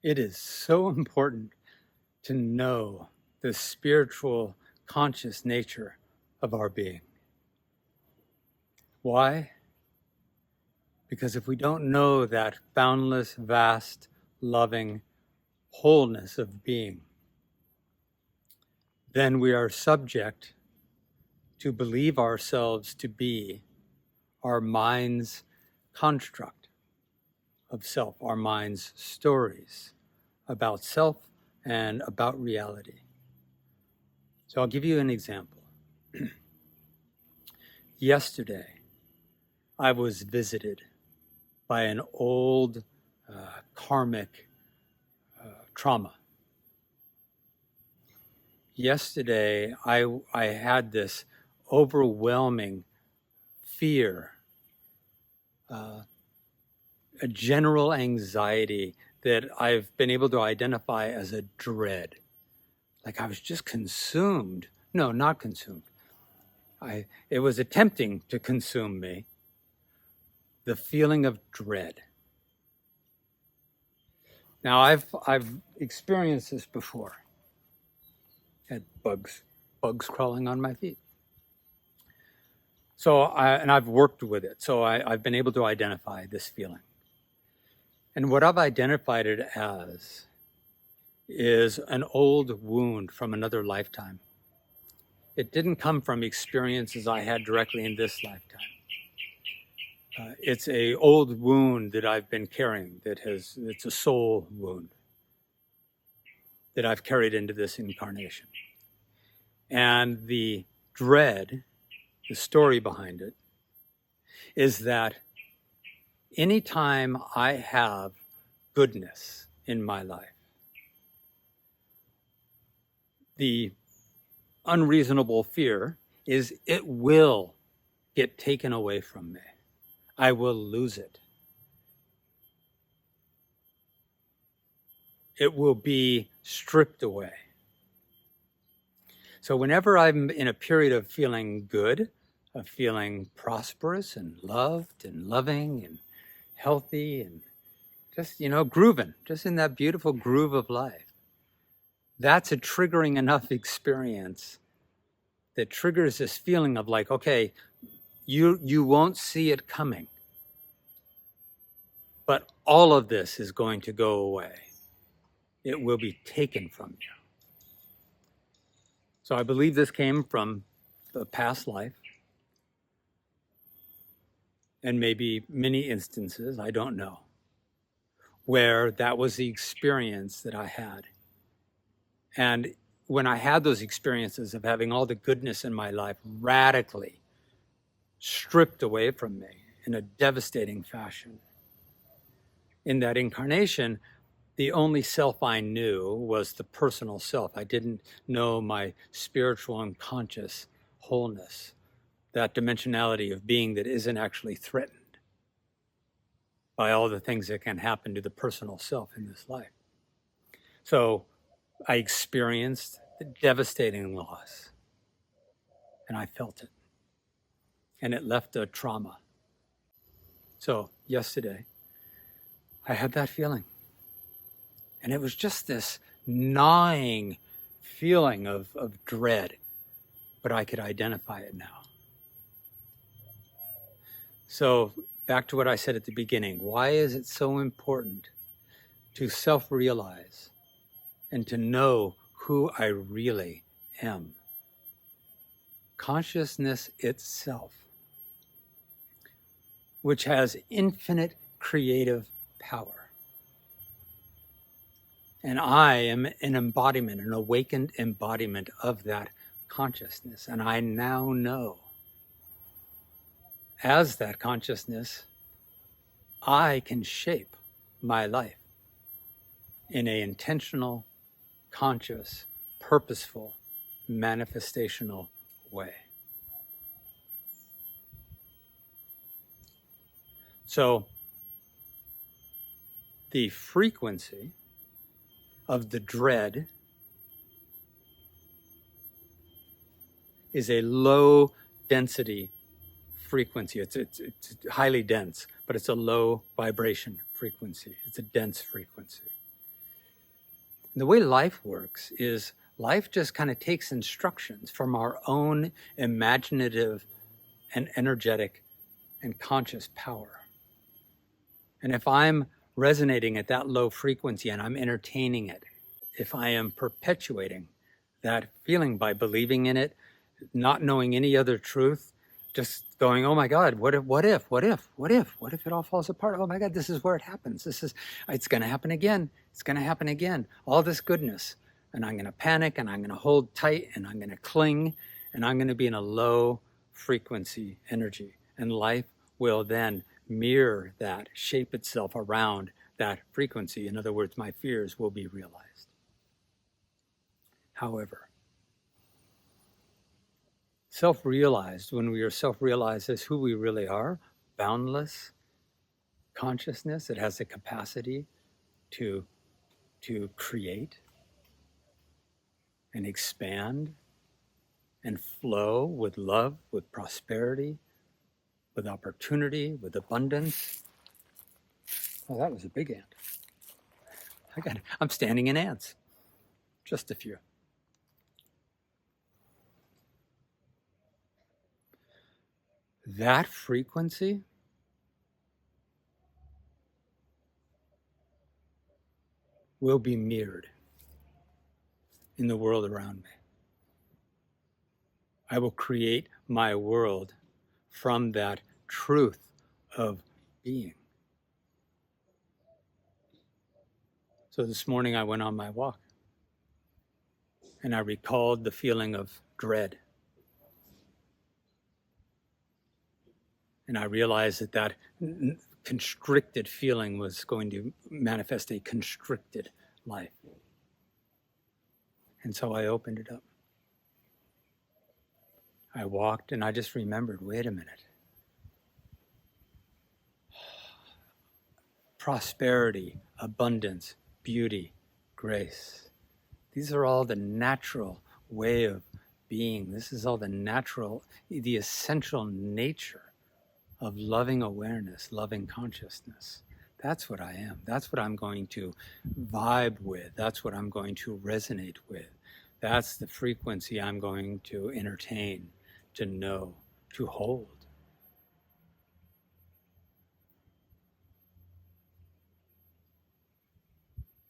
It is so important to know the spiritual, conscious nature of our being. Why? Because if we don't know that boundless, vast, loving wholeness of being, then we are subject to believe ourselves to be our mind's construct of self, our mind's stories about self and about reality. So I'll give you an example. Yesterday, I was visited by an old karmic trauma. Yesterday, I had this overwhelming fear, a general anxiety that I've been able to identify as a dread. Like I was just consumed. No, not consumed. It was attempting to consume me. The feeling of dread. Now I've experienced this before. Had bugs crawling on my feet. So I've worked with it. So I've been able to identify this feeling. And what I've identified it as is an old wound from another lifetime. It didn't come from experiences I had directly in this lifetime. It's an old wound that I've been carrying it's a soul wound that I've carried into this incarnation. And the dread, the story behind it, is that anytime I have goodness in my life, the unreasonable fear is it will get taken away from me. I will lose it. It will be stripped away. So whenever I'm in a period of feeling good, of feeling prosperous and loved and loving and healthy and just, grooving, just in that beautiful groove of life, that's a triggering enough experience that triggers this feeling of like, okay, you won't see it coming. But all of this is going to go away. It will be taken from you. So I believe this came from the past life. And maybe many instances, I don't know, where that was the experience that I had. And when I had those experiences of having all the goodness in my life radically stripped away from me in a devastating fashion, in that incarnation, the only self I knew was the personal self. I didn't know my spiritual and conscious wholeness, that dimensionality of being that isn't actually threatened by all the things that can happen to the personal self in this life. So I experienced the devastating loss, and I felt it, and it left a trauma. So yesterday, I had that feeling. And it was just this gnawing feeling of dread, but I could identify it now. So back to what I said at the beginning, why is it so important to self-realize and to know who I really am? Consciousness itself, which has infinite creative power. And I am an embodiment, an awakened embodiment of that consciousness. And I now know, as that consciousness, I can shape my life in an intentional, conscious, purposeful, manifestational way. So the frequency of the dread is a low density frequency. It's highly dense, but it's a low vibration frequency. It's a dense frequency. The way life works is life just kind of takes instructions from our own imaginative and energetic and conscious power. And if I'm resonating at that low frequency and I'm entertaining it, if I am perpetuating that feeling by believing in it, not knowing any other truth, just going, oh my God, what if it all falls apart? Oh my God, this is where it happens. It's going to happen again. It's going to happen again. All this goodness. And I'm going to panic and I'm going to hold tight and I'm going to cling and I'm going to be in a low frequency energy. And life will then mirror that, shape itself around that frequency. In other words, my fears will be realized. However, self-realized, when we are self-realized as who we really are, boundless consciousness, it has the capacity to create and expand and flow with love, with prosperity, with opportunity, with abundance. Oh, that was a big ant. I'm standing in ants, just a few. That frequency will be mirrored in the world around me. I will create my world from that truth of being. So this morning I went on my walk and I recalled the feeling of dread. And I realized that constricted feeling was going to manifest a constricted life. And so I opened it up. I walked and I just remembered, wait a minute. Prosperity, abundance, beauty, grace. These are all the natural way of being. This is all the natural, the essential nature of loving awareness, loving consciousness. That's what I am. That's what I'm going to vibe with. That's what I'm going to resonate with. That's the frequency I'm going to entertain, to know, to hold.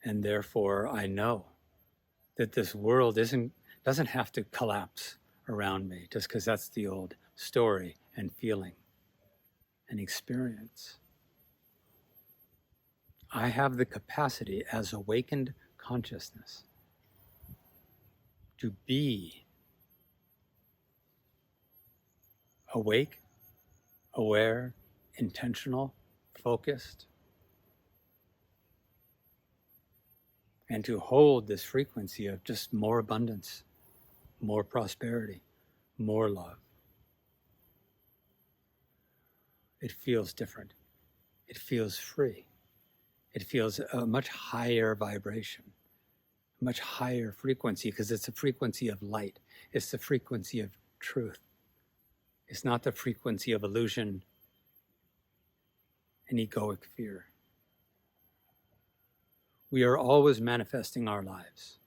And therefore, I know that this world doesn't have to collapse around me just because that's the old story and feeling and experience. I have the capacity as awakened consciousness to be awake, aware, intentional, focused, and to hold this frequency of just more abundance, more prosperity, more love. It feels different. It feels free. It feels a much higher vibration, a much higher frequency, because it's a frequency of light. It's the frequency of truth. It's not the frequency of illusion and egoic fear. We are always manifesting our lives,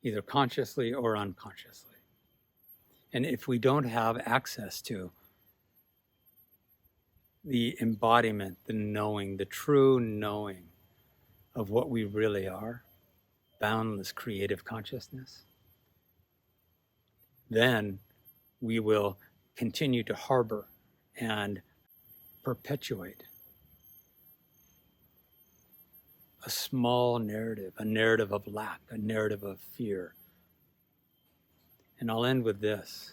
either consciously or unconsciously. And if we don't have access to the embodiment, the knowing, the true knowing of what we really are, boundless creative consciousness, then we will continue to harbor and perpetuate a small narrative, a narrative of lack, a narrative of fear. And I'll end with this.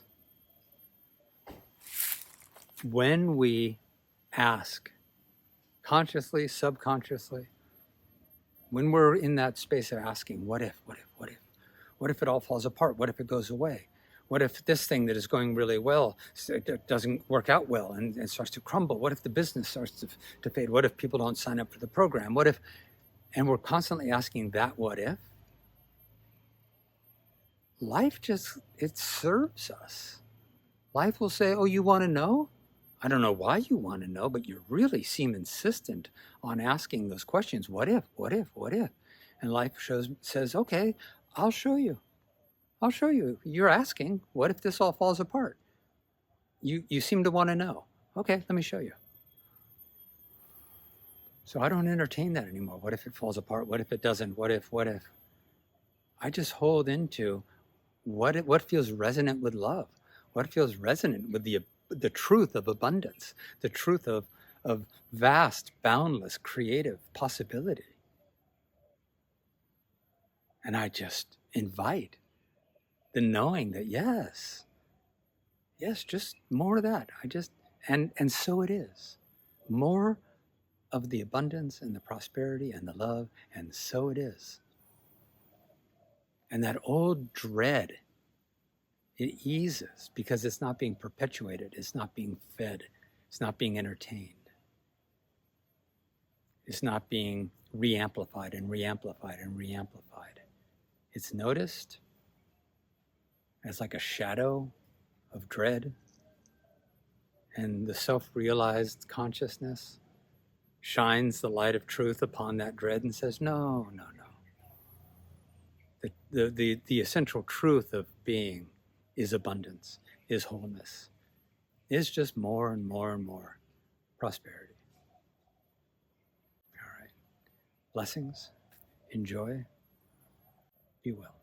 When we ask, consciously, subconsciously, when we're in that space of asking, what if? What if it all falls apart? What if it goes away? What if this thing that is going really well doesn't work out well and starts to crumble? What if the business starts to fade? What if people don't sign up for the program? What if? And we're constantly asking that what if. Life it serves us. Life will say, oh, you want to know? I don't know why you want to know, but you really seem insistent on asking those questions. What if? What if? What if? And life says, okay, I'll show you. I'll show you. You're asking, what if this all falls apart? You seem to want to know. Okay, let me show you. So I don't entertain that anymore. What if it falls apart? What if it doesn't? What if? I just hold into what feels resonant with love, what feels resonant with the truth of abundance, the truth of vast, boundless, creative possibility. And I just invite the knowing that yes, just more of that. And so it is. More of the abundance and the prosperity and the love, and so it is. And that old dread, it eases because it's not being perpetuated, it's not being fed, it's not being entertained. It's not being re-amplified and re-amplified and re-amplified. It's noticed as like a shadow of dread, and the self-realized consciousness shines the light of truth upon that dread and says, no. The essential truth of being is abundance, is wholeness, is just more and more and more prosperity. All right. Blessings. Enjoy. Be well.